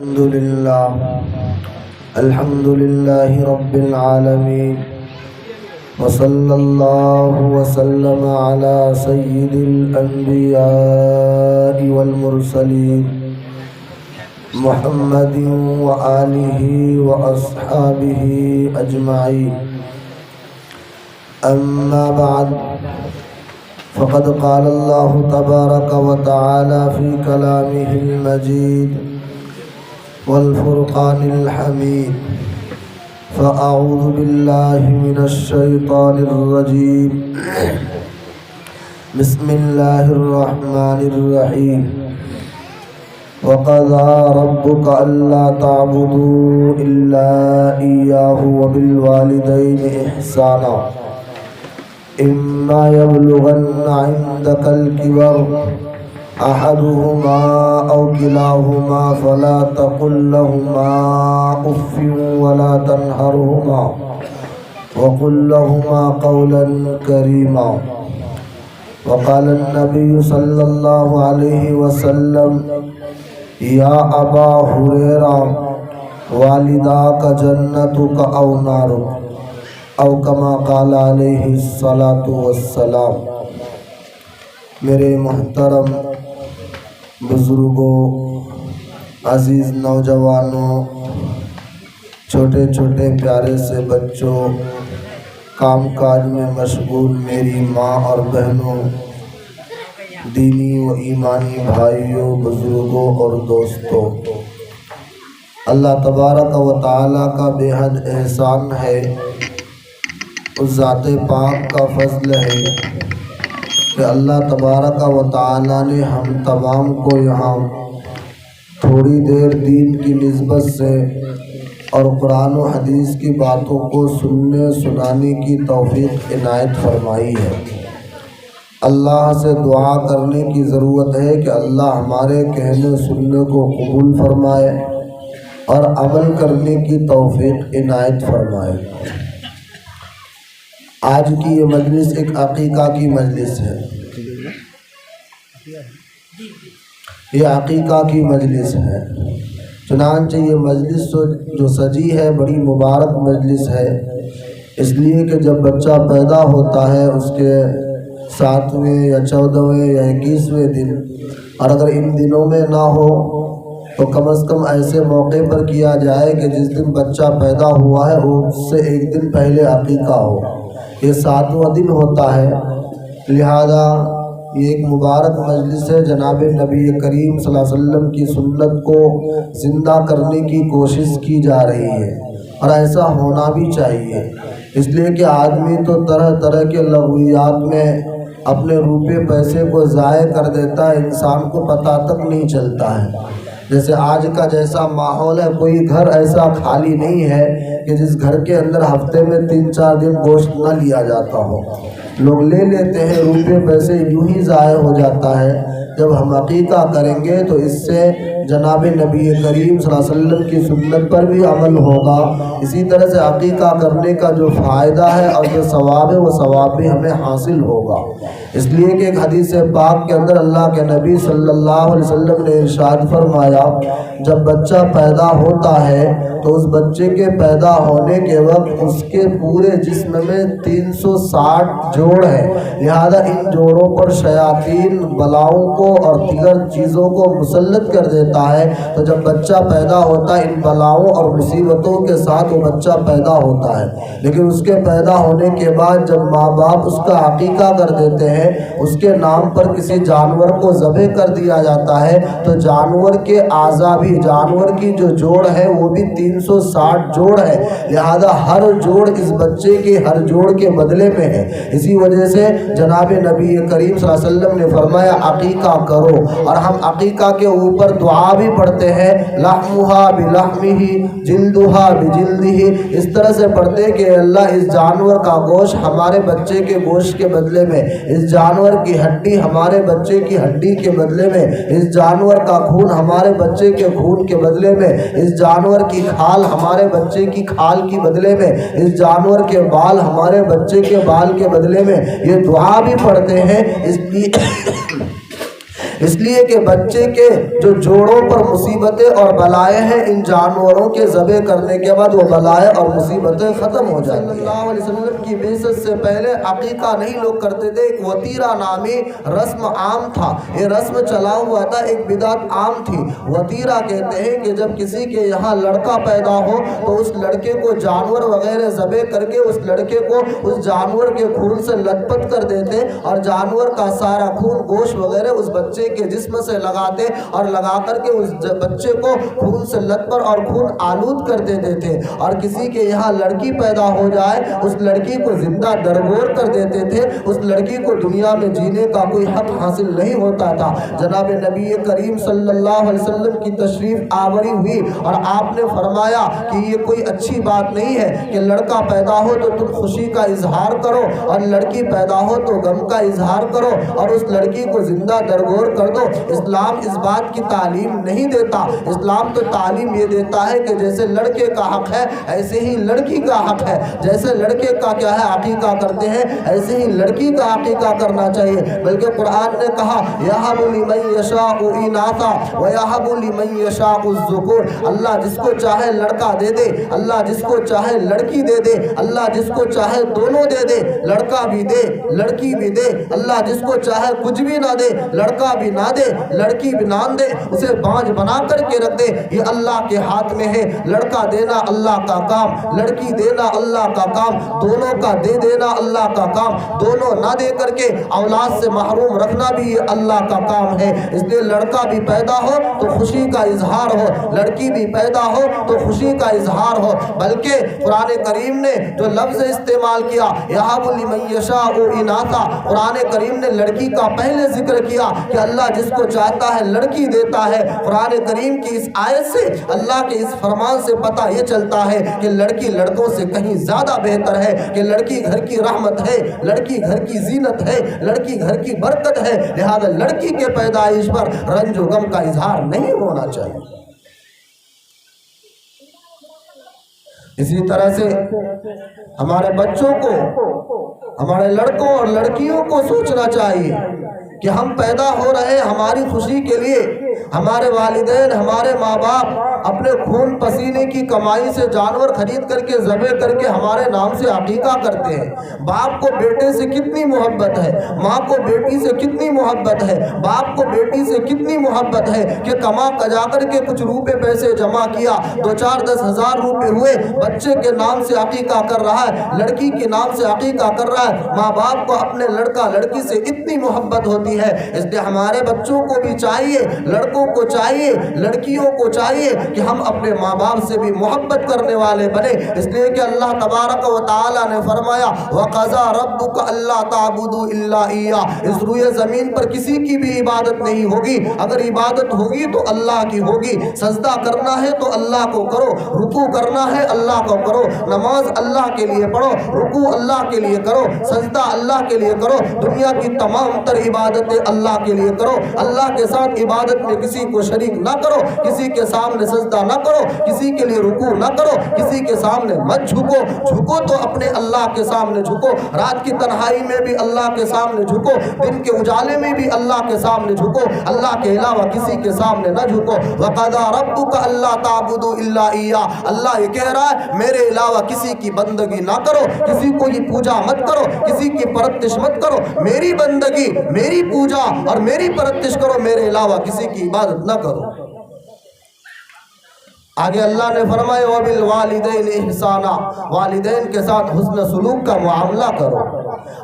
الحمد لله رب العالمين وصلى الله وسلم على سيد الأنبياء والمرسلين محمد وآله وأصحابه أجمعين. أما بعد فقد قال الله تبارك وتعالى في كلامه المجيد والفرقان الحميد. فأعوذ بالله من الشيطان الرجيم. بسم الله الرحمن الرحيم. وقضى ربك ألا تعبدوا إلا إياه وبالوالدين إحسانا إما يبلغن عندك الكبر أحدهما أو كلاهما فلا تقل لهما أف ولا تنهرهما وقل لهما قولا كريما. وقال النبي صلى الله عليه وسلم يا أبا هريرة والداك جنتك أو نارك او کما قال علیہ الصلاۃ والسلام. میرے محترم بزرگوں، عزیز نوجوانوں، چھوٹے چھوٹے پیارے سے بچوں، کام کاج میں مشغول میری ماں اور بہنوں، دینی و ایمانی بھائیوں، بزرگوں اور دوستوں، اللہ تبارک و تعالیٰ کا بے حد احسان ہے، اس ذات پاک کا فضل ہے کہ اللہ تبارک و تعالیٰ نے ہم تمام کو یہاں تھوڑی دیر دین کی نسبت سے اور قرآن و حدیث کی باتوں کو سننے سنانے کی توفیق عنایت فرمائی ہے. اللہ سے دعا کرنے کی ضرورت ہے کہ اللہ ہمارے کہنے سننے کو قبول فرمائے اور عمل کرنے کی توفیق عنایت فرمائے. آج کی یہ مجلس ایک عقیقہ کی مجلس ہے. یہ عقیقہ کی مجلس ہے. چنانچہ یہ مجلس جو سجی ہے بڑی مبارک مجلس ہے، اس لیے کہ جب بچہ پیدا ہوتا ہے اس کے 7ویں یا 14ویں یا 21ویں دن، اور اگر ان دنوں میں نہ ہو تو کم از کم ایسے موقع پر کیا جائے کہ جس دن بچہ پیدا ہوا ہے اس سے ایک دن پہلے عقیقہ ہو. یہ 7واں دن ہوتا ہے، لہذا یہ ایک مبارک مجلس ہے. جناب نبی کریم صلی اللہ علیہ وسلم کی سنت کو زندہ کرنے کی کوشش کی جا رہی ہے، اور ایسا ہونا بھی چاہیے. اس لیے کہ آدمی تو طرح طرح کے لغویات میں اپنے روپے پیسے کو ضائع کر دیتا ہے، انسان کو پتہ تک نہیں چلتا ہے. جیسے آج کا جیسا ماحول ہے، کوئی گھر ایسا خالی نہیں ہے کہ جس گھر کے اندر ہفتے میں 3-4 دن گوشت نہ لیا جاتا ہو. لوگ لے لیتے ہیں، روپے پیسے یوں ہی ضائع ہو جاتا ہے. جب ہم عقیقہ کریں گے تو اس سے جناب نبی کریم صلی اللہ علیہ وسلم کی سنت پر بھی عمل ہوگا. اسی طرح سے عقیقہ کرنے کا جو فائدہ ہے اور جو ثواب ہے وہ ثواب بھی ہمیں حاصل ہوگا. اس لیے کہ ایک حدیث پاک کے اندر اللہ کے نبی صلی اللہ علیہ وسلم نے ارشاد فرمایا، جب بچہ پیدا ہوتا ہے تو اس بچے کے پیدا ہونے کے وقت اس کے پورے جسم میں 360 جوڑ ہے. لہذا ان جوڑوں پر شیاطین بلاؤں کو اور دیگر چیزوں کو مسلط کر دیتا ہے. تو جب بچہ پیدا ہوتا ہے ان بلاؤں اور مصیبتوں کے ساتھ وہ بچہ پیدا ہوتا ہے. لیکن اس کے پیدا ہونے کے بعد جب ماں باپ اس کا عقیقہ کر دیتے ہیں، اس کے نام پر کسی جانور کو ذبح کر دیا جاتا ہے، تو جانور کے اعضاء بھی، جانور کی جو جوڑ ہے وہ بھی 360 جوڑ ہے. لہذا ہر جوڑ اس بچے کے ہر جوڑ کے بدلے میں ہے. اسی وجہ سے جناب نبی کریم صلی اللہ علیہ وسلم نے فرمایا عقیقہ کرو. اور ہم عقیقہ کے اوپر دعا بھی پڑھتے ہیں، لحمھا بلحمہ جلدھا بجلدہ. اس طرح سے پڑھتے ہیں کہ اللہ اس جانور کا گوشت ہمارے بچے کے گوشت کے بدلے میں، اس جانور کی ہڈی ہمارے بچے کی ہڈی کے بدلے میں، اس جانور کا خون ہمارے بچے کے خون کے بدلے میں، اس جانور کی کھال ہمارے بچے کی کھال کی بدلے میں، اس جانور کے بال ہمارے بچے کے بال کے بدلے میں. یہ دعا بھی پڑھتے ہیں. اس لیے اس لیے کہ بچے کے جو جوڑوں پر مصیبتیں اور بلائیں ہیں، ان جانوروں کے ذبح کرنے کے بعد وہ بلائیں اور مصیبتیں ختم ہو جاتی ہیں۔ صلی اللہ علیہ وسلم کی بعثت سے پہلے عقیقہ نہیں لوگ کرتے تھے، ایک وطیرہ نامی رسم عام تھا، یہ رسم چلا ہوا تھا، ایک بدعت عام تھی۔ وطیرہ کہتے ہیں کہ جب کسی کے یہاں لڑکا پیدا ہو تو اس لڑکے کو جانور وغیرہ ذبح کر کے اس لڑکے کو اس جانور کے خون سے لت پت کر دیتے اور جانور کا سارا خون گوشت وغیرہ اس بچے کے جسم سے لگاتے اور لگا کر کے اس بچے کو خون سے لت پر اور خون آلود کر دیتے تھے۔ اور کسی کے یہاں لڑکی پیدا ہو جائے اس لڑکی کو زندہ درگور کر دیتے تھے، اس لڑکی کو دنیا میں جینے کا کوئی حق حاصل نہیں ہوتا تھا۔ جناب نبی کریم صلی اللہ علیہ وسلم کی تشریف آوری ہوئی اور آپ نے فرمایا کہ یہ کوئی اچھی بات نہیں ہے کہ لڑکا پیدا ہو تو تم خوشی کا اظہار کرو اور لڑکی پیدا ہو تو غم کا اظہار کرو اور اس لڑکی کو زندہ درگور کر دو۔ اسلام اس بات کی تعلیم نہیں دیتا، اسلام تو تعلیم یہ دیتا ہے کہ جیسے لڑکے کا حق ہے ایسے ہی لڑکی کا حق ہے، جیسے لڑکے کا کیا ہے عقیقہ کرتے ہیں ایسے ہی لڑکی کا عقیقہ کرنا چاہیے۔ بلکہ قرآن نے کہا یَهَبُ لِمَن یَشَاءُ إِنَاثًا وَيَهَبُ لِمَن یَشَاءُ الذُّکُورَ، اللہ جس کو چاہے لڑکا دے دے، اللہ جس کو چاہے لڑکی دے دے، اللہ جس کو چاہے دونوں دے دے، لڑکا بھی دے لڑکی بھی دے، اللہ جس کو چاہے کچھ بھی نہ دے، لڑکا بھی نہ دے لڑکی بھی نہ دے، اسے بانجھ بنا کر کے رکھ دے، یہ اللہ کے ہاتھ میں ہے۔ لڑکا دینا اللہ کا کام، لڑکی دینا اللہ کا کام، دونوں کا دے دینا اللہ کا کام، دونوں نہ دے کر کے اولاد سے محروم رکھنا بھی یہ اللہ کا کام ہے۔ اس لیے لڑکا بھی پیدا ہو تو خوشی کا اظہار ہو، لڑکی بھی پیدا ہو تو خوشی کا اظہار ہو۔ بلکہ قرآن کریم نے جو لفظ استعمال کیا یَهَبُ لِمَن یَشَاءُ إِنَاثًا، قرآن کریم نے لڑکی کا پہلے ذکر کیا کہ اللہ جس کو چاہتا ہے لڑکی دیتا ہے۔ قرآن کریم کی اس آیت سے اللہ کے اس فرمان سے پتہ یہ چلتا ہے کہ لڑکی لڑکوں سے کہیں زیادہ بہتر ہے، کہ لڑکی گھر کی رحمت ہے، لڑکی گھر کی زینت ہے، لڑکی گھر کی برکت ہے، لہذا لڑکی کے پیدائش پر رنج و غم کا اظہار نہیں ہونا چاہیے۔ اسی طرح سے ہمارے بچوں کو، ہمارے لڑکوں اور لڑکیوں کو سوچنا چاہیے کہ ہم پیدا ہو رہے ہماری خوشی کے لیے، ہمارے والدین ہمارے ماں باپ اپنے خون پسینے کی کمائی سے جانور خرید کر کے ذبح کر کے ہمارے نام سے عقیقہ کرتے ہیں۔ باپ کو بیٹے سے کتنی محبت ہے، ماں کو بیٹی سے کتنی محبت ہے، باپ کو بیٹی سے کتنی محبت ہے کہ کما کجا کر کے کچھ روپے پیسے جمع کیا، 2-4-10 ہزار روپے ہوئے، بچے کے نام سے عقیقہ کر رہا ہے، لڑکی کے نام سے عقیقہ کر رہا ہے۔ ماں باپ کو اپنے لڑکا لڑکی سے اتنی محبت ہوتی ہے، اس لیے ہمارے بچوں کو بھی چاہیے، لڑکوں کو چاہیے، لڑکیوں کو چاہیے کہ ہم اپنے ماں باپ سے بھی محبت کرنے والے بنے۔ اس لیے کہ اللہ تبارک و تعالی نے فرمایا وَقَضَىٰ رَبُّكَ أَلَّا تَعْبُدُوا إِلَّا إِيَّاهُ، اس روئے زمین پر کسی کی بھی عبادت نہیں ہوگی، اگر عبادت ہوگی تو اللہ کی ہوگی۔ سجدہ کرنا ہے تو اللہ کو کرو، رکوع کرنا ہے اللہ کو کرو، نماز اللہ کے لیے پڑھو، رکوع اللہ کے لیے کرو، سجدہ اللہ کے لیے کرو، دنیا کی تمام تر عبادتیں اللہ کے لیے کرو۔ اللہ کے ساتھ عبادت میں کسی کو شریک نہ کرو، کسی کے سامنے سجدہ نہ کرو، کسی کے لیے رکوع نہ کرو، کسی کے سامنے مت جھکو، جھکو تو اپنے اللہ کے سامنے جھکو، رات کی تنہائی میں بھی اللہ کے سامنے جھکو، دن کے اجالے میں بھی اللہ کے سامنے جھکو، اللہ کے علاوہ کسی کے سامنے نہ جھکو۔ وَقَضَىٰ رَبُّكَ أَلَّا تَعْبُدُوا إِلَّا إِيَّاهُ، اللہ یہ کہہ رہا ہے میرے علاوہ کسی کی بندگی نہ کرو، کسی کو یہ پوجا مت کرو، کسی کی پرستش مت کرو، میری بندگی میری پوجا اور میری پرستش کرو، میرے علاوہ کسی کی عبادت نہ کرو۔ آگے اللہ نے فرمایا وَبِالْوَالِدَيْنِ إِحْسَانًا، والدین کے ساتھ حسن سلوک کا معاملہ کرو۔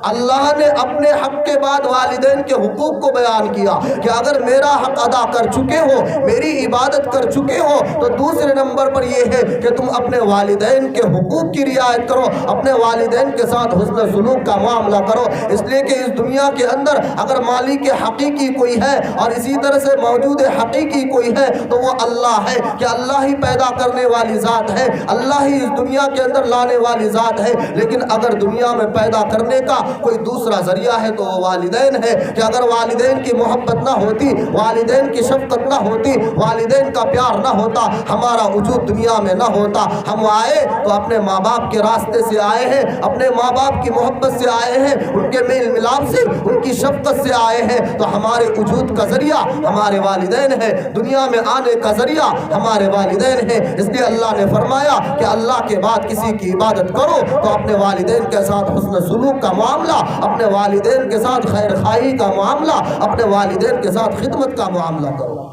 اللہ نے اپنے حق کے بعد والدین کے حقوق کو بیان کیا کہ اگر میرا حق ادا کر چکے ہو، میری عبادت کر چکے ہو، تو دوسرے نمبر پر یہ ہے کہ تم اپنے والدین کے حقوق کی رعایت کرو، اپنے والدین کے ساتھ حسن سلوک کا معاملہ کرو۔ اس لیے کہ اس دنیا کے اندر اگر مالک حقیقی کوئی ہے اور اسی طرح سے موجود حقیقی کوئی ہے تو وہ اللہ ہے، کہ اللہ ہی پیدا کرنے والی ذات ہے، اللہ ہی اس دنیا کے اندر لانے والی ذات ہے۔ لیکن اگر دنیا میں پیدا کرنے کا کا کوئی دوسرا ذریعہ ہے تو وہ والدین ہے، کہ اگر والدین کی محبت نہ ہوتی، والدین کی شفقت نہ ہوتی، والدین کا پیار نہ ہوتا، ہمارا وجود دنیا میں نہ ہوتا۔ ہم آئے تو اپنے ماں باپ کے راستے سے آئے ہیں، اپنے ماں باپ کی محبت سے آئے ہیں، ان کے میل ملاپ سے، ان کی شفقت سے آئے ہیں، تو ہمارے وجود کا ذریعہ ہمارے والدین ہیں، دنیا میں آنے کا ذریعہ ہمارے والدین ہیں۔ اس لیے اللہ نے فرمایا کہ اللہ کے بعد کسی کی عبادت کرو تو اپنے والدین کے ساتھ حسن سلوک کا معاملہ، اپنے والدین کے ساتھ خیر خواہی کا معاملہ، اپنے والدین کے ساتھ خدمت کا معاملہ کرو۔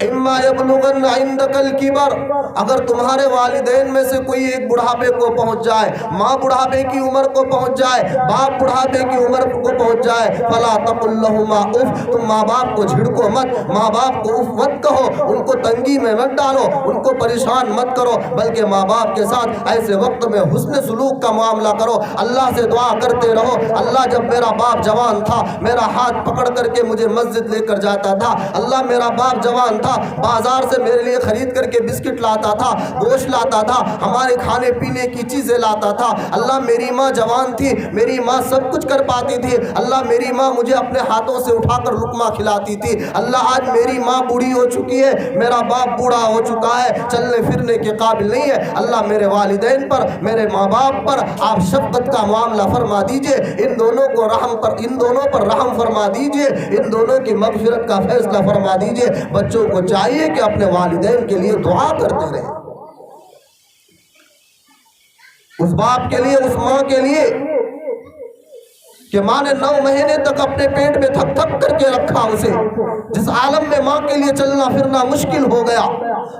اما یبلغن عندک الکبر، اگر تمہارے والدین میں سے کوئی ایک بڑھاپے کو پہنچ جائے، ماں بڑھاپے کی عمر کو پہنچ جائے، باپ بڑھاپے کی عمر کو پہنچ جائے، فلا تقل لہما اف، تم ماں باپ کو جھڑکو مت، ماں باپ کو اف مت کہو، ان کو تنگی میں مت ڈالو، ان کو پریشان مت کرو، بلکہ ماں باپ کے ساتھ ایسے وقت میں حسن سلوک کا معاملہ کرو۔ اللہ سے دعا کرتے رہو، اللہ جب میرا باپ جوان تھا، میرا ہاتھ پکڑ کر کے مجھے مسجد لے کر جاتا تھا، اللہ میرا باپ جوان تھا، بازار سے میرے لیے خرید کر کے بسکٹ لاتا تھا، گوشت لاتا تھا، ہمارے کھانے پینے کی چیزیں لاتا تھا، اللہ میری ماں جوان تھی، میری ماں سب کچھ کر پاتی تھی، اللہ میری ماں مجھے اپنے ہاتھوں سے اٹھا کر لقمہ کھلاتی تھی، اللہ آج میری ماں بوڑھی ہو چکی ہے، میرا باپ بوڑھا ہو چکا ہے، چلنے پھرنے کے قابل نہیں ہے، اللہ میرے والدین پر، میرے ماں باپ پر آپ شفقت کا معاملہ فرما دیجئے، ان دونوں پر رحم فرما دیجئے، ان دونوں کی مغفرت کا فیصلہ فرما دیجئے۔ بچوں کو چاہیے کہ اپنے والدین کے لیے دعا کرتے رہیں، اس باپ کے لیے، اس ماں کے لیے کہ ماں نے 9 مہینے تک اپنے پیٹ میں تھک تھک کر کے رکھا اسے، جس عالم میں ماں کے لیے چلنا پھرنا مشکل ہو گیا،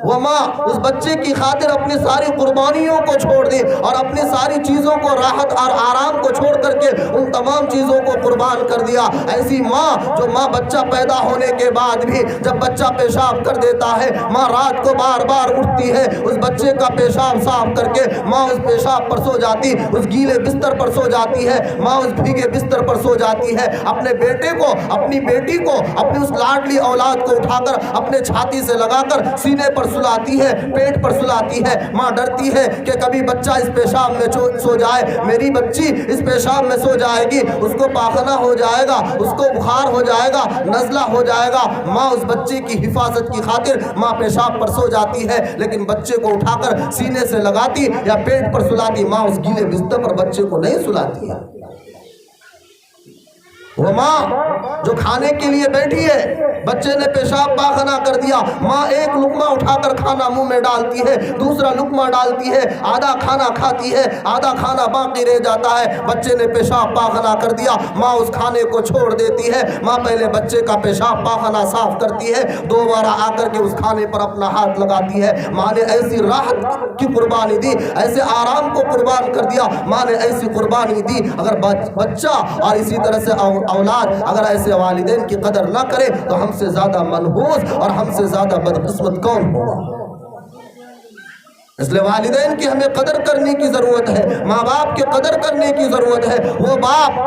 وہ ماں اس بچے کی خاطر اپنی ساری قربانیوں کو چھوڑ دی اور اپنی ساری چیزوں کو، راحت اور آرام کو چھوڑ کر کے ان تمام چیزوں کو قربان کر دیا۔ ایسی ماں جو ماں بچہ پیدا ہونے کے بعد بھی جب بچہ پیشاب کر دیتا ہے، ماں رات کو بار بار اٹھتی ہے، اس بچے کا پیشاب صاف کر کے ماں اس پیشاب پر سو جاتی، اس گیلے بستر پر سو جاتی ہے، ماں اس بھیگے بستر پر سو جاتی ہے، اپنے بیٹے کو، اپنی بیٹی کو، اپنی اس لاڈلی اولاد کو اٹھا کر اپنے چھاتی سے لگا کر سینے پر سلاتی ہے، پیٹ پر سلاتی ہے۔ ماں ڈرتی ہے کہ کبھی بچہ اس پیشاب میں سو جائے، میری بچی اس پیشاب میں سو جائے گی، اس کو پاخانہ ہو جائے گا، اس کو بخار ہو جائے گا، نزلہ ہو جائے گا۔ ماں اس بچے کی حفاظت کی خاطر ماں پیشاب پر سو جاتی ہے، لیکن بچے کو اٹھا کر سینے سے لگاتی یا پیٹ پر سلاتی، ماں اس گیلے بستر پر بچے کو نہیں سلاتی ہے۔ وہ ماں جو کھانے کے لیے بیٹھی ہے، بچے نے پیشاب پاخانہ کر دیا، ماں ایک لقمہ اٹھا کر کھانا منہ میں ڈالتی ہے، دوسرا لقمہ ڈالتی ہے، آدھا کھانا کھاتی ہے، آدھا کھانا باقی رہ جاتا ہے، بچے نے پیشاب پاخانہ کر دیا، ماں اس کھانے کو چھوڑ دیتی ہے، ماں پہلے بچے کا پیشاب پاخانہ صاف کرتی ہے، دوبارہ آ کر کے اس کھانے پر اپنا ہاتھ لگاتی ہے۔ ماں نے ایسی راحت کی قربانی دی، ایسے آرام کو قربان کر دیا، ماں نے ایسی قربانی دی۔ اگر بچہ اور اسی طرح سے اولاد اگر ایسے والدین کی قدر نہ کرے تو ہم سے زیادہ منحوس اور ہم سے زیادہ بدقسمت کون ہوگا؟ اس لیے والدین کی ہمیں قدر کرنے کی ضرورت ہے، ماں باپ کی قدر کرنے کی ضرورت ہے۔ وہ باپ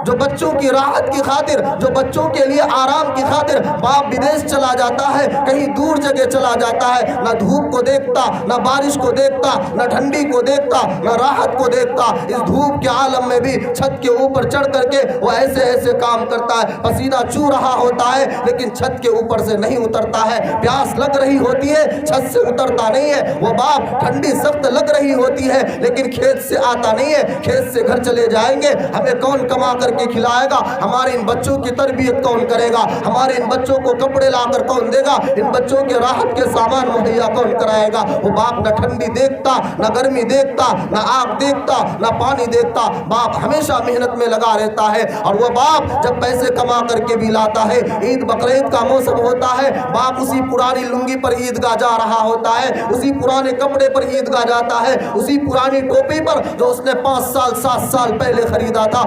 جو بچوں کی راحت کی خاطر، جو بچوں کے لیے آرام کی خاطر باپ بدیش چلا جاتا ہے، کہیں دور جگہ چلا جاتا ہے، نہ دھوپ کو دیکھتا، نہ بارش کو دیکھتا، نہ ٹھنڈی کو دیکھتا، نہ راحت کو دیکھتا، اس دھوپ کے عالم میں بھی چھت کے اوپر چڑھ کر کے وہ ایسے ایسے کام کرتا ہے، پسینہ چو رہا ہوتا ہے لیکن چھت کے اوپر سے نہیں اترتا ہے، پیاس لگ رہی ہوتی ہے چھت سے اترتا نہیں ہے۔ وہ باپ ٹھنڈی سخت لگ رہی ہوتی ہے لیکن کھیت سے آتا نہیں ہے، کھیت سے گھر چلے جائیں گے، ہمیں کون کما کر کے کھلائے گا، ہمارے ان بچوں کی تربیت کون کرے گا، ہمارے ان بچوں کو کپڑے لا کر کون دے گا، ان بچوں کے راحت کے سامان مہیا کون کرائے گا؟ وہ باپ نہ ٹھنڈی دیکھتا، نہ گرمی دیکھتا، نہ آگ دیکھتا، نہ پانی دیکھتا، باپ ہمیشہ محنت میں لگا رہتا ہے۔ اور وہ باپ جب پیسے کما کر کے بھی لاتا ہے، عید بقرعید کا موسم ہوتا ہے، باپ اسی پرانی لنگی پر عیدگاہ جا رہا ہوتا ہے، اسی پرانے کپڑے پر عیدگاہ جاتا ہے، اسی پرانی ٹوپی پر جو اس نے 5 سال 7 سال پہلے خریدا تھا،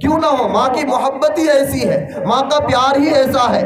کیوں نہ ہو، ماں کی محبت ہی ایسی ہے، ماں کا پیار ہی ایسا ہے۔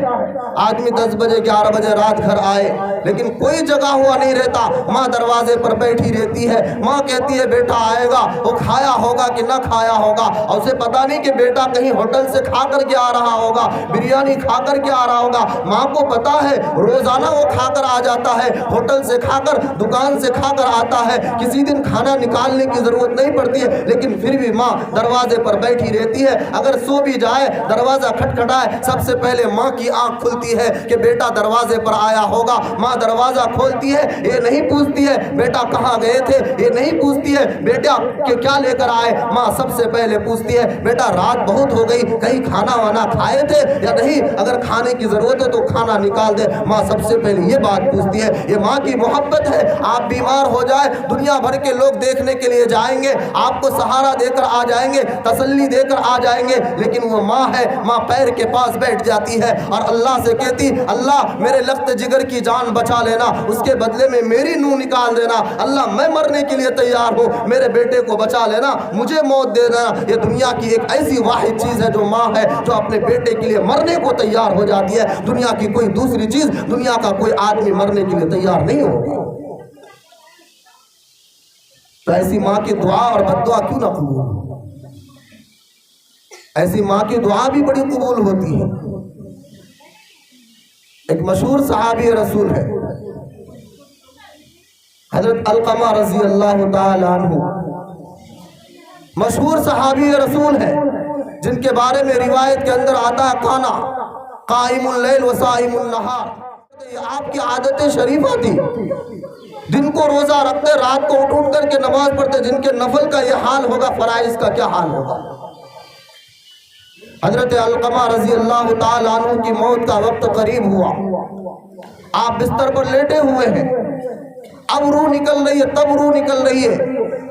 آدمی 10 بجے 11 بجے رات گھر آئے لیکن کوئی جگہ ہوا نہیں رہتا، ماں دروازے پر بیٹھی رہتی ہے، ماں کہتی ہے بیٹا آئے گا، وہ کھایا ہوگا کہ نہ کھایا ہوگا، اور اسے پتا نہیں کہ بیٹا کہیں ہوٹل سے کھا کر کے آ رہا ہوگا، بریانی کھا کر کے آ رہا ہوگا۔ ماں کو پتا ہے روزانہ وہ کھا کر آ جاتا ہے، ہوٹل سے کھا کر، دکان سے کھا کر آتا ہے، کسی دن کھانا نکالنے کی ضرورت نہیں پڑتی ہے، لیکن پھر بھی ماں دروازے پر بیٹھی رہتی ہے۔ اگر سو بھی جائے، دروازہ کھٹکھٹائے، سب سے پہلے ماں کی آنکھ کھلتی ہے کہ بیٹا دروازے پر آیا ہوگا۔ ماں دروازہ کھولتی ہے، یہ نہیں پوچھتی ہے بیٹا کہاں گئے تھے، یہ نہیں پوچھتی ہے بیٹا کہ کیا لے کر آئے، ماں سب سے پہلے پوچھتی ہے بیٹا رات بہت ہو گئی، کہیں کھانا وانا کھائے تھے یا نہیں، اگر کھانے کی ضرورت ہے تو کھانا نکال دے۔ ماں سب سے پہلے یہ بات پوچھتی ہے، یہ ماں کی محبت ہے۔ آپ بیمار ہو جائے، دنیا بھر کے لوگ دیکھنے کے لیے جائیں گے، آپ کو سہارا دے کر آ جائیں گے، تسلی دے کر آ جائیں گے، لیکن وہ ماں ہے، ماں پیر کے پاس بیٹھ جاتی ہے اور اللہ سے کہتی اللہ میرے لخت جگر کی جان بچا لینا، اس کے بدلے میں میری نو نکال دینا، اللہ میں مرنے کے لیے تیار ہوں، میرے بیٹے کو بچا لینا، مجھے موت دے دینا۔ یہ دنیا کی ایک ایسی واحد چیز ہے جو ماں ہے، جو اپنے بیٹے کے لیے مرنے کو تیار ہو جاتی ہے۔ دنیا کی کوئی دوسری چیز، دنیا کا کوئی آدمی مرنے کے لیے تیار نہیں ہوگا۔ تو ایسی ماں کی دعا اور بد دعا کیوں نہ قبول ہو؟ ایسی ماں کی دعا بھی بڑی قبول ہوتی ہے۔ ایک مشہور صحابی رسول ہے حضرت علقمہ رضی اللہ تعالی عنہ، مشہور صحابی رسول ہے جن کے بارے میں روایت کے اندر آتا ہے کانا قائم اللیل و صائم النہار، یہ آپ کی عادت شریفہ تھی، دن کو روزہ رکھتے، رات کو اٹھ کر کے نماز پڑھتے، جن کے نفل کا یہ حال ہوگا فرائض کا کیا حال ہوگا۔ حضرت علقمہ رضی اللہ تعالیٰ عنہ کی موت کا وقت قریب ہوا، آپ بستر پر لیٹے ہوئے ہیں، اب روح نکل رہی ہے، تب روح نکل رہی ہے۔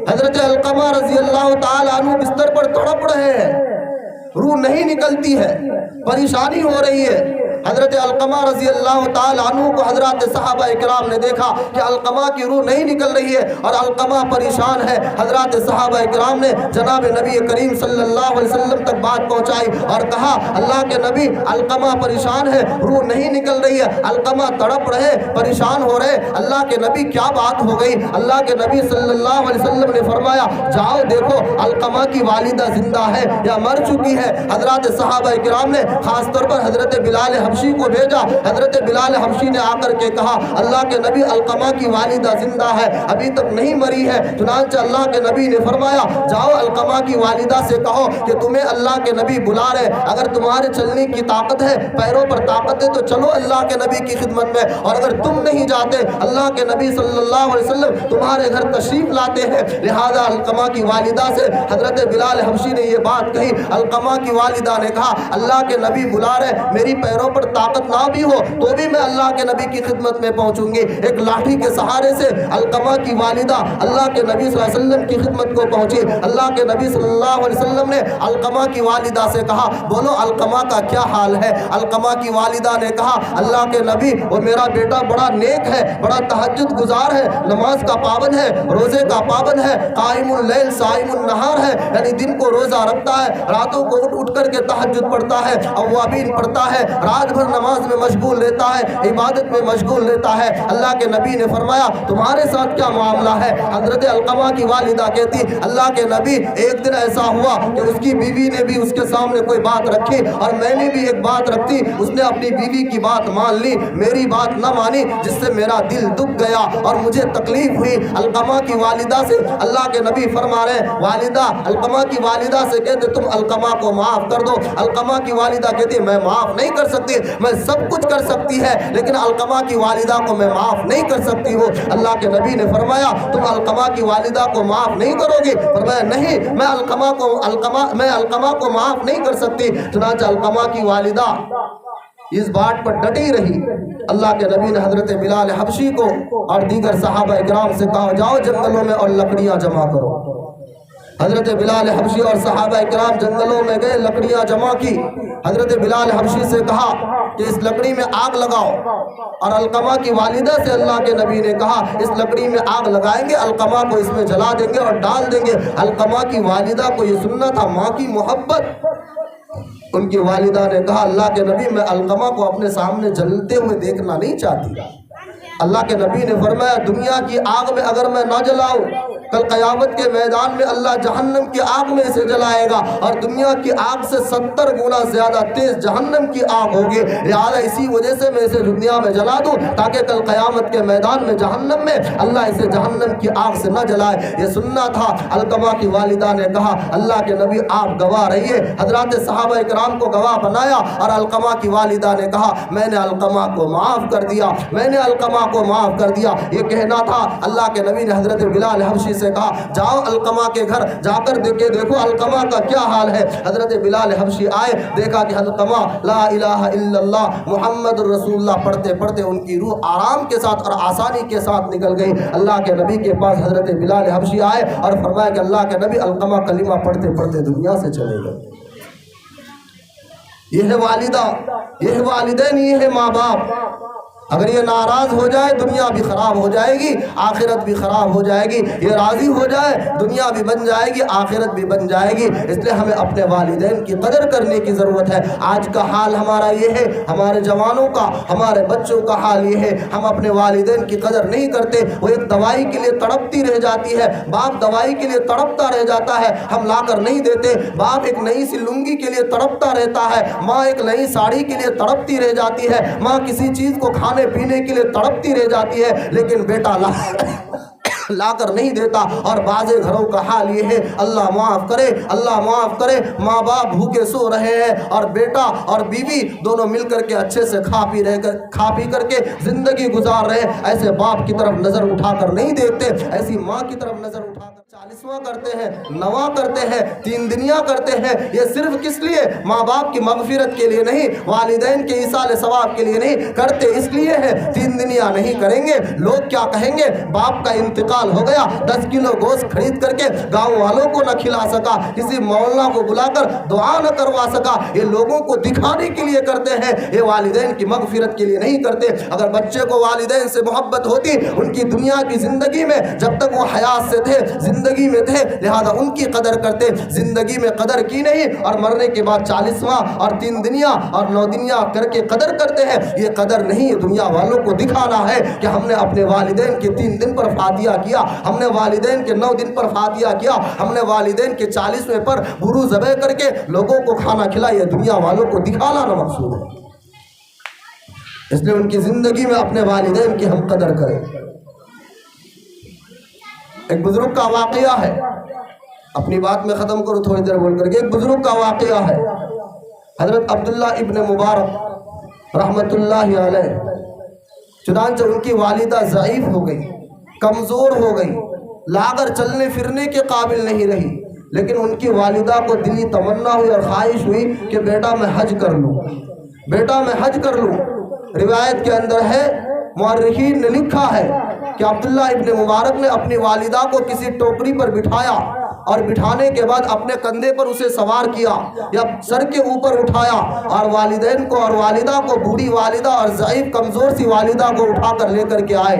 حضرت علقمہ رضی اللہ تعالیٰ عنہ بستر پر تڑپ رہے ہیں، روح نہیں نکلتی ہے، پریشانی ہو رہی ہے۔ حضرت علقمہ رضی اللہ تعالیٰ عنہ کو حضرات صحابہ اکرام نے دیکھا کہ علقمہ کی روح نہیں نکل رہی ہے اور علقمہ پریشان ہے۔ حضرات صحابہ اکرام نے جناب نبی کریم صلی اللہ علیہ وسلم تک بات پہنچائی اور کہا اللہ کے نبی علقمہ پریشان ہے، روح نہیں نکل رہی ہے، علقمہ تڑپ رہے، پریشان ہو رہے، اللہ کے نبی کیا بات ہو گئی؟ اللہ کے نبی صلی اللہ علیہ وسلم نے فرمایا جاؤ دیکھو علقمہ کی والدہ زندہ ہے یا مر چکی ہے۔ حضرات صحابہ اکرام نے خاص طور پر حضرت بلال حبشی کو بھیجا، حضرت بلال حبشی نے آ کر کے کہا اللہ کے نبی علقمہ کی والدہ زندہ ہے، ابھی تک نہیں مری ہے۔ چنانچہ اللہ کے نبی نے فرمایا جاؤ علقمہ کی والدہ سے کہو کہ تمہیں اللہ کے نبی بلا رہے، اگر تمہارے چلنے کی طاقت ہے، پیروں پر طاقت ہے تو چلو اللہ کے نبی کی خدمت میں، اور اگر تم نہیں جاتے اللہ کے نبی صلی اللہ علیہ وسلم تمہارے گھر تشریف لاتے ہیں۔ لہذا علقمہ کی والدہ سے حضرت بلال حبشی نے یہ بات کہی، علقمہ کی والدہ نے کہا اللہ کے نبی بلا رہے، میری پیروں پر طاقت نہ بھی ہو تو بھی میں اللہ کے نبی کی خدمت میں پہنچوں گی۔ ایک لاٹھی کے سہارے سے علقمہ کی والدہ اللہ کے نبی صلی اللہ علیہ وسلم کی خدمت کو پہنچی۔ اللہ کے نبی صلی اللہ علیہ وسلم نے علقمہ کی والدہ سے کہا بولو علقمہ کا کیا حال ہے؟ علقمہ کی والدہ نے کہا اللہ کے نبی وہ میرا بیٹا بڑا نیک ہے، بڑا تہجد گزار ہے، نماز کا پابند ہے، روزے کا پابند ہے، قائم اللیل صائم النہار ہے، یعنی دن کو روزہ رکھتا ہے، راتوں کو اٹھ کر کے تہجد پڑھتا ہے، اوابین پڑھتا ہے، رات بھر نماز میں مشغول رہتا ہے، عبادت میں مشغول رہتا ہے۔ اللہ کے نبی نے فرمایا تمہارے ساتھ کیا معاملہ ہے؟ حضرت علقمہ کی والدہ کہتی اللہ کے نبی ایک دن ایسا ہوا کہ اس کی بیوی نے بھی اس کے سامنے کوئی بات رکھی اور میں نے بھی ایک بات رکھی، اس نے اپنی بیوی کی بات مان لی، میری بات نہ مانی، جس سے میرا دل دکھ گیا اور مجھے تکلیف ہوئی۔ علقمہ کی والدہ سے اللہ کے نبی فرما رہے ہیں والدہ علقمہ کی والدہ سے کہتے تم علقمہ کو معاف کر دو۔ علقمہ کی والدہ کہتی میں معاف نہیں کر سکتی، میں سب کچھ کر سکتی ہے لیکن علقمہ کی والدہ کو میں معاف نہیں کر سکتی ہوں۔ اللہ کے نبی نے فرمایا تم علقمہ کی والدہ کو معاف نہیں کرو گی؟ فرمایا نہیں، میں علقمہ کو معاف نہیں کر سکتی۔ چنانچہ علقمہ کی والدہ اس بات پر ڈٹی رہی۔ اللہ کے نبی نے حضرت بلال حبشی کو اور دیگر صحابہ اکرام سے کہا جاؤ جنگلوں میں اور لکڑیاں جمع کرو۔ حضرت بلال حبشی اور صحابہ اکرام جنگلوں میں گئے، لکڑیاں جمع کی، حضرت بلال حبشی سے کہا کہ اس لکڑی میں آگ لگاؤ، اور علقمہ کی والدہ سے اللہ کے نبی نے کہا اس لکڑی میں آگ لگائیں گے، علقمہ کو اس میں جلا دیں گے اور ڈال دیں گے۔ علقمہ کی والدہ کو یہ سننا تھا، ماں کی محبت۔ ان کی والدہ نے کہا اللہ کے نبی میں علقمہ کو اپنے سامنے جلتے ہوئے دیکھنا نہیں چاہتی۔ اللہ کے نبی نے فرمایا دنیا کی آگ میں اگر میں نہ جلاؤں، کل قیامت کے میدان میں اللہ جہنم کی آگ میں اسے جلائے گا، اور دنیا کی آگ سے 70 گنا زیادہ تیز جہنم کی آگ ہوگی، لہذا اسی وجہ سے میں اسے دنیا میں جلا دوں تاکہ کل قیامت کے میدان میں جہنم میں اللہ اسے جہنم کی آگ سے نہ جلائے۔ یہ سننا تھا۔ علقمہ کی والدہ نے کہا اللہ کے نبی آپ گواہ رہیے۔ حضرات صحابہ اکرام کو گواہ بنایا، اور علقمہ کی والدہ نے کہا میں نے علقمہ کو معاف کر دیا، میں نے علقمہ کو معاف کر دیا۔ یہ کہنا تھا۔ اللہ کے نبی نے حضرت بلال حبشی سے کہا جاؤ علقمہ کے گھر جا کر دیکھو علقمہ کا کیا حال ہے۔ حضرت بلال حبشی آئے، دیکھا کہ علقمہ لا الہ الا اللہ محمد رسول اللہ پڑھتے پڑھتے ان کی روح آرام کے ساتھ اور آسانی کے ساتھ نکل گئی۔ اللہ کے نبی کے پاس حضرت بلال حبشی آئے اور فرمایا کہ اللہ کے نبی علقمہ کلمہ پڑھتے پڑھتے دنیا سے چلے گئے۔ یہ ہے والدہ، یہ ہے والدین، یہ ہے ماں باپ۔ اگر یہ ناراض ہو جائے دنیا بھی خراب ہو جائے گی، آخرت بھی خراب ہو جائے گی۔ یہ راضی ہو جائے دنیا بھی بن جائے گی، آخرت بھی بن جائے گی۔ اس لیے ہمیں اپنے والدین کی قدر کرنے کی ضرورت ہے۔ آج کا حال ہمارا یہ ہے، ہمارے جوانوں کا، ہمارے بچوں کا حال یہ ہے، ہم اپنے والدین کی قدر نہیں کرتے۔ وہ ایک دوائی کے لیے تڑپتی رہ جاتی ہے، باپ دوائی کے لیے تڑپتا رہ جاتا ہے، ہم لا کر نہیں دیتے۔ باپ ایک نئی سی لنگی کے لیے تڑپتا رہتا ہے، ماں ایک نئی ساڑی کے لیے تڑپتی رہ جاتی ہے، ماں کسی چیز کو کھانے پینے کے لیے تڑپتی رہ جاتی ہے، لیکن بیٹا لا کر نہیں دیتا۔ اور بعض گھروں کا حال یہ ہے، اللہ معاف کرے، اللہ معاف کرے، ماں باپ بھوکے سو رہے ہیں اور بیٹا اور بیوی دونوں مل کر کے اچھے سے کھا پی کر کے زندگی گزار رہے ہیں۔ ایسے باپ کی طرف نظر اٹھا کر نہیں دیکھتے، ایسی ماں کی طرف نظر اٹھا کر 40واں کرتے ہیں، 9واں کرتے ہیں، 3 دنیا کرتے ہیں۔ یہ صرف کس لیے؟ ماں باپ کی مغفرت کے لیے نہیں، والدین کے ایصال ثواب کے لیے نہیں کرتے، اس لیے ہے 3 دنیا نہیں کریں گے لوگ کیا کہیں گے؟ باپ کا انتقال ہو گیا، 10 کلو گوشت خرید کر کے گاؤں والوں کو نہ کھلا سکا، کسی مولانا کو بلا کر دعا نہ کروا سکا۔ یہ لوگوں کو دکھانے کے لیے کرتے ہیں، یہ والدین کی مغفرت کے لیے نہیں کرتے۔ اگر بچے کو والدین سے محبت ہوتی، ان کی دنیا کی زندگی میں جب تک وہ حیات سے تھے، زندگی میں تھے، لہذا ان کی قدر کرتے، زندگی میں قدر کی نہیں، اور مرنے کے بعد 40واں اور 3 دنیا اور 9 دنیا کر کے قدر کرتے ہیں۔ یہ قدر نہیں، یہ دنیا والوں کو دکھانا ہے کہ ہم نے اپنے والدین کے 3 دن پر فاتحہ کیا، ہم نے والدین کے 9 دن پر فاتحہ کیا، ہم نے والدین کے 40ویں پر گرو ذبح کر کے لوگوں کو کھانا کھلایا۔ یہ دنیا والوں کو دکھانا نہ مقصود ہے، اس لیے ان کی زندگی میں اپنے والدین کی ہم قدر کریں۔ ایک بزرگ کا واقعہ ہے، اپنی بات میں ختم کرو تھوڑی دیر بول کر کے۔ ایک بزرگ کا واقعہ ہے، حضرت عبداللہ ابن مبارک رحمت اللہ علیہ، چنانچہ ان کی والدہ ضعیف ہو گئی، کمزور ہو گئی، لا کر چلنے پھرنے کے قابل نہیں رہی، لیکن ان کی والدہ کو دلی تمنا ہوئی اور خواہش ہوئی کہ بیٹا میں حج کر لوں، بیٹا میں حج کر لوں۔ روایت کے اندر ہے، مورخین نے لکھا ہے کہ عبداللہ ابن مبارک نے اپنی والدہ کو کسی ٹوکری پر بٹھایا، اور بٹھانے کے بعد اپنے کندھے پر اسے سوار کیا یا سر کے اوپر اٹھایا، اور والدین کو اور والدہ کو، بوڑھی والدہ اور ضعیف کمزور سی والدہ کو اٹھا کر لے کر کے آئے،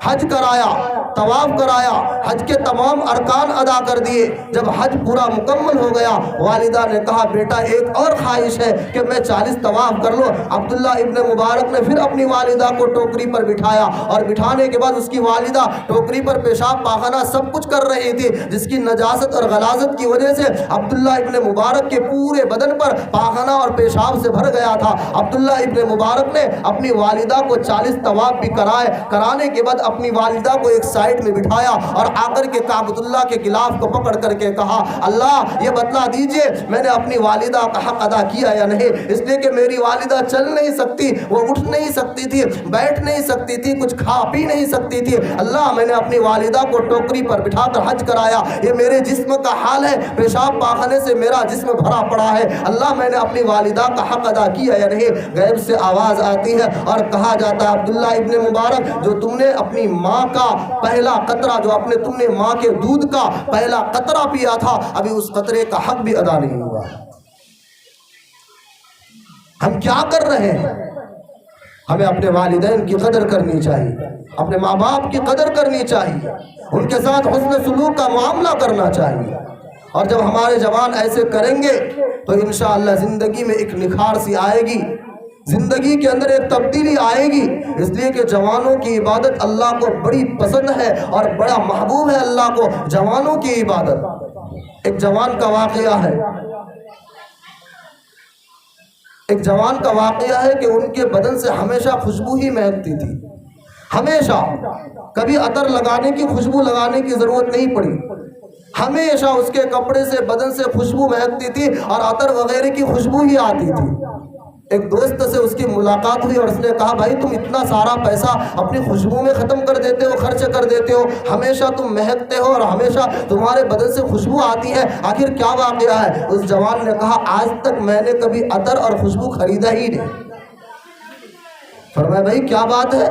حج کرایا، طواف کرایا، حج کے تمام ارکان ادا کر دیے۔ جب حج پورا مکمل ہو گیا، والدہ نے کہا بیٹا ایک اور خواہش ہے کہ میں 40 طواف کر لوں۔ عبداللہ ابن مبارک نے پھر اپنی والدہ کو ٹوکری پر بٹھایا، اور بٹھانے کے بعد اس کی والدہ ٹوکری پر پیشاب پاخانہ سب کچھ کر رہی تھی، جس کی نجاست اور غلاظت کی وجہ سے عبداللہ ابن مبارک کے پورے بدن پر پاخانہ اور پیشاب سے بھر گیا تھا۔ عبداللہ ابن مبارک نے اپنی والدہ کو 40 طواف بھی کرائے، کرانے کے بعد اپنی والدہ کو ایک سائڈ میں بٹھایا اور آ کر کے کعبۃ اللہ کے غلاف کو پکڑ کر کے کہا اللہ یہ بتلا دیجئے میں نے اپنی والدہ کا حق ادا کیا یا نہیں، اس لیے کہ میری والدہ چل نہیں سکتی، وہ اٹھ نہیں سکتی تھی، بیٹھ نہیں سکتی تھی، کچھ کھا پی نہیں سکتی تھی۔ اللہ میں نے اپنی والدہ کو ٹوکری پر بٹھا کر حج کرایا، یہ میرے جسم کا حال ہے، پیشاب پاخانے سے میرا جسم بھرا پڑا ہے، اللہ میں نے اپنی والدہ کا حق ادا کیا یا نہیں۔ غیب سے آواز آتی ہے اور کہا جاتا ہے عبداللہ ابن مبارک جو تم نے اپنی ماں کا پہلا قطرہ، جو تم نے ماں کے دودھ کا پہلا قطرہ پیا تھا، ابھی اس قطرے کا حق بھی ادا نہیں ہوا۔ ہم کیا کر رہے ہیں؟ ہمیں اپنے والدین کی قدر کرنی چاہیے، اپنے ماں باپ کی قدر کرنی چاہیے، ان کے ساتھ حسن سلوک کا معاملہ کرنا چاہیے، اور جب ہمارے جوان ایسے کریں گے تو انشاءاللہ زندگی میں ایک نکھار سی آئے گی، زندگی کے اندر ایک تبدیلی آئے گی، اس لیے کہ جوانوں کی عبادت اللہ کو بڑی پسند ہے اور بڑا محبوب ہے اللہ کو جوانوں کی عبادت۔ ایک جوان کا واقعہ ہے، ایک جوان کا واقعہ ہے کہ ان کے بدن سے ہمیشہ خوشبو ہی مہکتی تھی، ہمیشہ، کبھی عطر لگانے کی، خوشبو لگانے کی ضرورت نہیں پڑی، ہمیشہ اس کے کپڑے سے، بدن سے خوشبو مہکتی تھی اور عطر وغیرہ کی خوشبو ہی آتی تھی۔ ایک دوست سے اس کی ملاقات ہوئی اور اس نے کہا بھائی تم اتنا سارا پیسہ اپنی خوشبو میں ختم کر دیتے ہو، خرچ کر دیتے ہو، ہمیشہ تم مہکتے ہو اور ہمیشہ تمہارے بدن سے خوشبو آتی ہے، آخر کیا واقعہ ہے؟ اس جوان نے کہا آج تک میں نے کبھی عطر اور خوشبو خریدا ہی نہیں۔ فرمایا بھائی کیا بات ہے،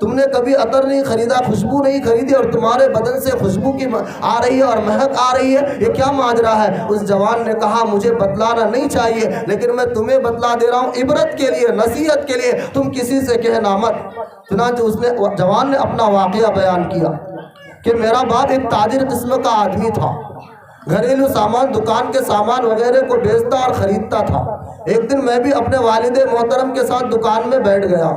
تم نے کبھی عطر نہیں خریدا، خوشبو نہیں خریدی اور تمہارے بدن سے خوشبو کی آ رہی ہے اور مہک آ رہی ہے، یہ کیا ماجرا ہے؟ اس جوان نے کہا مجھے بتلانا نہیں چاہیے لیکن میں تمہیں بتلا دے رہا ہوں عبرت کے لیے، نصیحت کے لیے، تم کسی سے کہنا مت۔ چنانچہ اس نے، جوان نے اپنا واقعہ بیان کیا کہ میرا باپ ایک تاجر قسم کا آدمی تھا، گھریلو سامان، دکان کے سامان وغیرہ کو بیچتا اور خریدتا تھا۔ ایک دن میں بھی اپنے والد محترم کے ساتھ دکان میں بیٹھ گیا،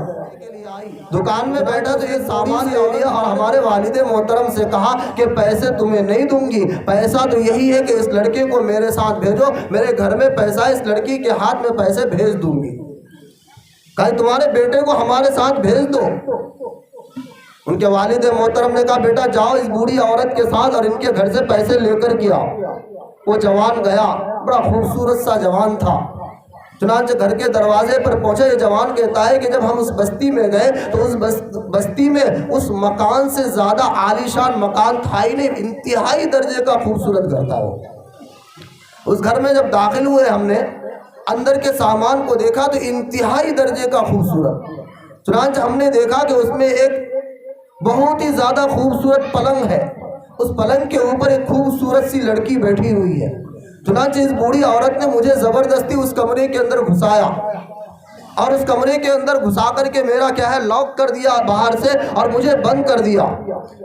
دکان میں بیٹھا تو یہ سامان لے لیا اور ہمارے والد محترم سے کہا کہ پیسے تمہیں نہیں دوں گی، پیسہ تو یہی ہے کہ اس لڑکے کو میرے ساتھ بھیجو، میرے گھر میں پیسہ، اس لڑکی کے ہاتھ میں پیسے بھیج دوں گی، کہا تمہارے بیٹے کو ہمارے ساتھ بھیج دو۔ ان کے والد محترم نے کہا بیٹا جاؤ اس بوڑھی عورت کے ساتھ اور ان کے گھر سے پیسے لے کر کے آؤ۔ وہ جوان گیا، بڑا خوبصورت سا جوان تھا، چنانچہ گھر کے دروازے پر پہنچے۔ یہ جوان کہتا ہے کہ جب ہم اس بستی میں گئے تو اس بستی میں اس مکان سے زیادہ عالیشان مکان تھا ہی نہیں، انتہائی درجے کا خوبصورت گھر تھا وہ۔ اس گھر میں جب داخل ہوئے ہم نے اندر کے سامان کو دیکھا تو انتہائی درجے کا خوبصورت، چنانچہ ہم نے دیکھا کہ اس میں ایک بہت ہی زیادہ خوبصورت پلنگ ہے، اس پلنگ کے اوپر ایک خوبصورت سی لڑکی بیٹھی ہوئی ہے۔ چنانچہ اس بوڑھی عورت نے مجھے زبردستی اس کمرے کے اندر گھسایا اور اس کمرے کے اندر گھسا کر کے میرا کیا ہے لاک کر دیا باہر سے اور مجھے بند کر دیا۔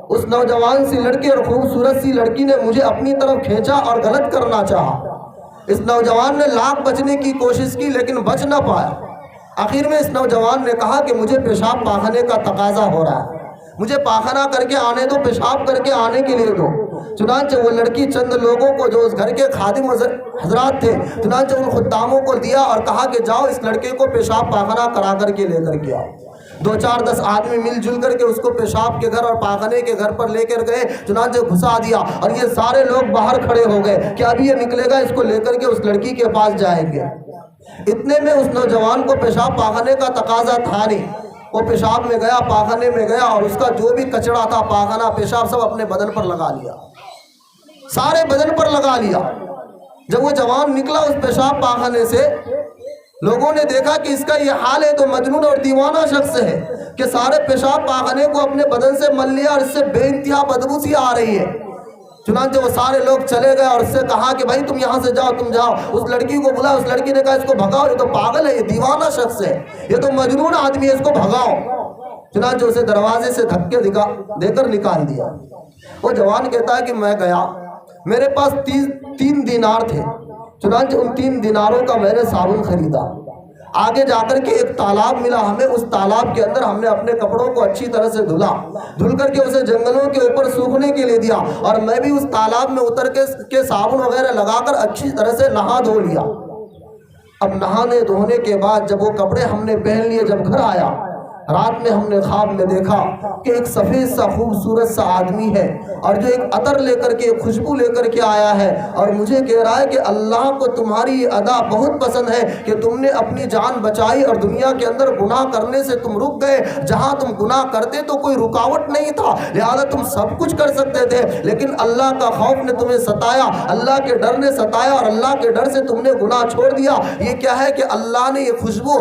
اس نوجوان سی لڑکی اور خوبصورت سی لڑکی نے مجھے اپنی طرف کھینچا اور غلط کرنا چاہا۔ اس نوجوان نے لاکھ بچنے کی کوشش کی لیکن بچ نہ پایا۔ آخر میں اس نوجوان نے کہا کہ مجھے پیشاب پاخانے کا تقاضا ہو رہا ہے، مجھے پاخانہ کر کے آنے دو، پیشاب کر کے آنے کے لیے دو۔ چنانچہ وہ لڑکی چند لوگوں کو جو اس گھر کے خادم حضرات تھے، چنانچہ ان خداموں کو دیا اور کہا کہ جاؤ اس لڑکے کو پیشاب پاخانہ کرا کر کے لے کر کے آؤ۔ 2-4-10 آدمی مل جل کر کے اس کو پیشاب کے گھر اور پاخانے کے گھر پر لے کر گئے، چنانچہ گھسا دیا اور یہ سارے لوگ باہر کھڑے ہو گئے کہ ابھی یہ نکلے گا، اس کو لے کر کے اس لڑکی کے پاس جائیں گے۔ اتنے میں اس نوجوان کو پیشاب پاخانے کا تقاضا تھا نہیں، وہ پیشاب میں گیا، پاخانے میں گیا اور اس کا جو بھی کچڑا تھا، پاخانہ، پیشاب، سب اپنے بدن پر لگا لیا، سارے بدن پر لگا لیا۔ جب وہ جوان نکلا اس پیشاب پاخانے سے، لوگوں نے دیکھا کہ اس کا یہ حال ہے تو مجنون اور دیوانہ شخص ہے کہ سارے پیشاب پاخانے کو اپنے بدن سے مل لیا اور اس سے بے انتہا بدبو سی آ رہی ہے۔ چنانچہ وہ سارے لوگ چلے گئے اور اس سے کہا کہ بھائی تم یہاں سے جاؤ، تم جاؤ۔ اس لڑکی کو بلا، اس لڑکی نے کہا اس کو بھگاؤ، یہ تو پاگل ہے، یہ دیوانہ شخص ہے، یہ تو مجنون آدمی ہے، اس کو بھگاؤ۔ چنانچہ اسے دروازے سے دھکے دے کر نکال دیا۔ وہ جوان کہتا ہے کہ میں گیا، میرے پاس 3 دینار تھے، چنانچہ ان 3 دیناروں کا میں نے صابن خریدا۔ آگے جا کر کے ایک تالاب ملا ہمیں، اس تالاب کے اندر ہم نے اپنے کپڑوں کو اچھی طرح سے دھل کر کے اسے جنگلوں کے اوپر سوکھنے کے لیے دیا اور میں بھی اس تالاب میں اتر کے صابن وغیرہ لگا کر اچھی طرح سے نہا دھو لیا۔ اب نہانے دھونے کے بعد جب وہ کپڑے ہم نے پہن لیے، جب گھر آیا، رات میں ہم نے خواب میں دیکھا کہ ایک سفید سا خوبصورت سا آدمی ہے اور جو ایک عطر لے کر کے، ایک خوشبو لے کر کے آیا ہے اور مجھے کہہ رہا ہے کہ اللہ کو تمہاری یہ ادا بہت پسند ہے کہ تم نے اپنی جان بچائی اور دنیا کے اندر گناہ کرنے سے تم رک گئے۔ جہاں تم گناہ کرتے تو کوئی رکاوٹ نہیں تھا، لہذا تم سب کچھ کر سکتے تھے، لیکن اللہ کا خوف نے تمہیں ستایا، اللہ کے ڈر نے ستایا اور اللہ کے ڈر سے تم نے گناہ چھوڑ دیا۔ یہ کیا ہے کہ اللہ نے یہ خوشبو